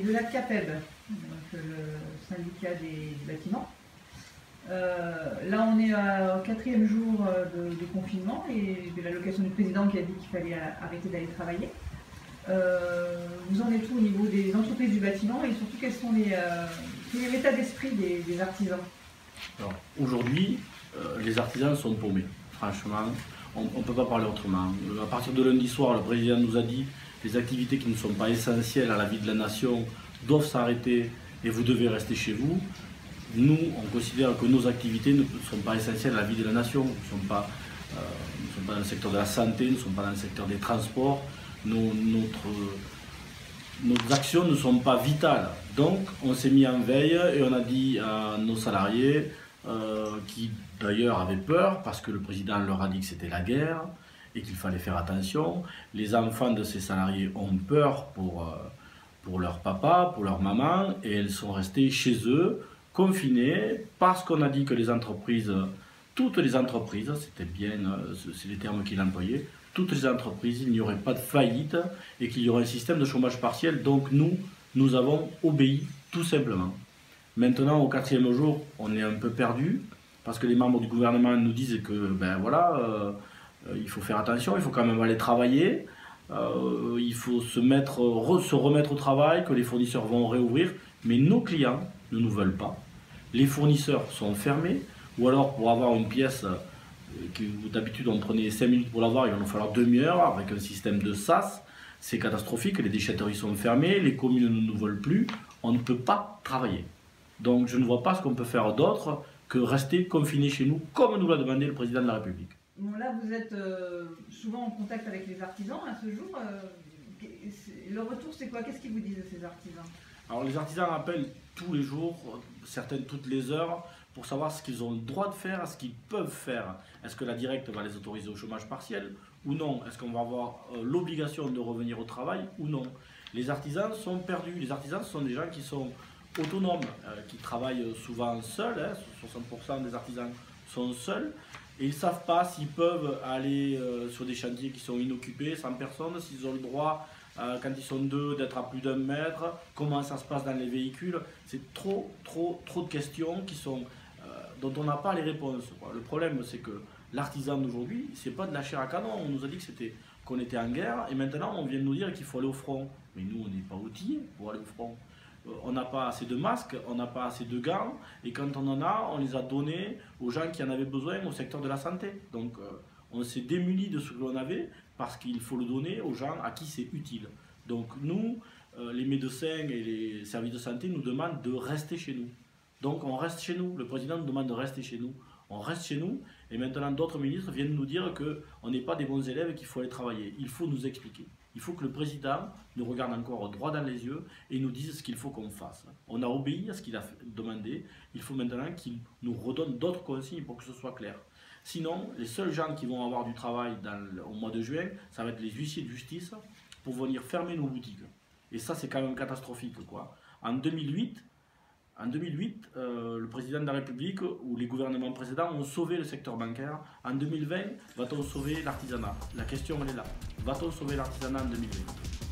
de la CAPEB, donc le syndicat des bâtiments. Là, on est au 4e jour de confinement et de l'allocation du président qui a dit qu'il fallait arrêter d'aller travailler. Vous en êtes où au niveau des entreprises du bâtiment et surtout quel est l'état d'esprit des artisans? Alors aujourd'hui, les artisans sont paumés, franchement, on ne peut pas parler autrement. À partir de lundi soir, le président nous a dit que les activités qui ne sont pas essentielles à la vie de la nation doivent s'arrêter et vous devez rester chez vous. Nous, on considère que nos activités ne sont pas essentielles à la vie de la nation. Nous ne sommes pas dans le secteur de la santé, nous ne sommes pas dans le secteur des transports. Nos actions ne sont pas vitales. Donc, on s'est mis en veille et on a dit à nos salariés, qui d'ailleurs avaient peur, parce que le président leur a dit que c'était la guerre et qu'il fallait faire attention. Les enfants de ces salariés ont peur pour leur papa, pour leur maman, et elles sont restées chez eux, confinées, parce qu'on a dit que les entreprises, toutes les entreprises, c'était bien, c'est les termes qu'il employait, toutes les entreprises, il n'y aurait pas de faillite et qu'il y aurait un système de chômage partiel. Donc nous avons obéi tout simplement. Maintenant, au 4e jour, on est un peu perdu parce que les membres du gouvernement nous disent que ben voilà, il faut faire attention, il faut quand même aller travailler, il faut se remettre au travail, que les fournisseurs vont réouvrir, mais nos clients ne nous veulent pas. Les fournisseurs sont fermés, ou alors pour avoir une pièce que d'habitude on prenait 5 minutes pour l'avoir, il va nous falloir demi-heure avec un système de SAS. C'est catastrophique, les déchetteries sont fermées, les communes ne nous veulent plus, on ne peut pas travailler. Donc je ne vois pas ce qu'on peut faire d'autre que rester confiné chez nous, comme nous l'a demandé le président de la République. Bon, là, vous êtes souvent en contact avec les artisans à ce jour. Le retour, c'est quoi? Qu'est-ce qu'ils vous disent de ces artisans? Alors les artisans appellent tous les jours, certaines toutes les heures, pour savoir ce qu'ils ont le droit de faire, ce qu'ils peuvent faire. Est-ce que la directe va les autoriser au chômage partiel ou non? Est-ce qu'on va avoir l'obligation de revenir au travail ou non? Les artisans sont perdus. Les artisans sont des gens qui sont autonomes, qui travaillent souvent seuls. 60% des artisans sont seuls. Et ils ne savent pas s'ils peuvent aller sur des chantiers qui sont inoccupés, sans personne, s'ils ont le droit, quand ils sont deux, d'être à plus d'1 mètre, comment ça se passe dans les véhicules. C'est trop de questions dont on n'a pas les réponses, quoi. Le problème, c'est que l'artisan d'aujourd'hui, c'est pas de la chair à canon. On nous a dit qu'on était en guerre, et maintenant on vient de nous dire qu'il faut aller au front. Mais nous, on n'est pas outillés pour aller au front. On n'a pas assez de masques, on n'a pas assez de gants, et quand on en a, on les a donnés aux gens qui en avaient besoin au secteur de la santé. Donc on s'est démuni de ce que l'on avait, parce qu'il faut le donner aux gens à qui c'est utile. Donc nous, les médecins et les services de santé nous demandent de rester chez nous. Donc on reste chez nous, le président nous demande de rester chez nous. On reste chez nous, et maintenant d'autres ministres viennent nous dire qu'on n'est pas des bons élèves et qu'il faut aller travailler. Il faut nous expliquer. Il faut que le président nous regarde encore droit dans les yeux et nous dise ce qu'il faut qu'on fasse. On a obéi à ce qu'il a demandé, il faut maintenant qu'il nous redonne d'autres consignes pour que ce soit clair. Sinon, les seuls gens qui vont avoir du travail au mois de juin, ça va être les huissiers de justice pour venir fermer nos boutiques. Et ça, c'est quand même catastrophique, quoi. En 2008, le président de la République ou les gouvernements précédents ont sauvé le secteur bancaire. En 2020, va-t-on sauver l'artisanat? La question, elle est là. Va-t-on sauver l'artisanat en 2020?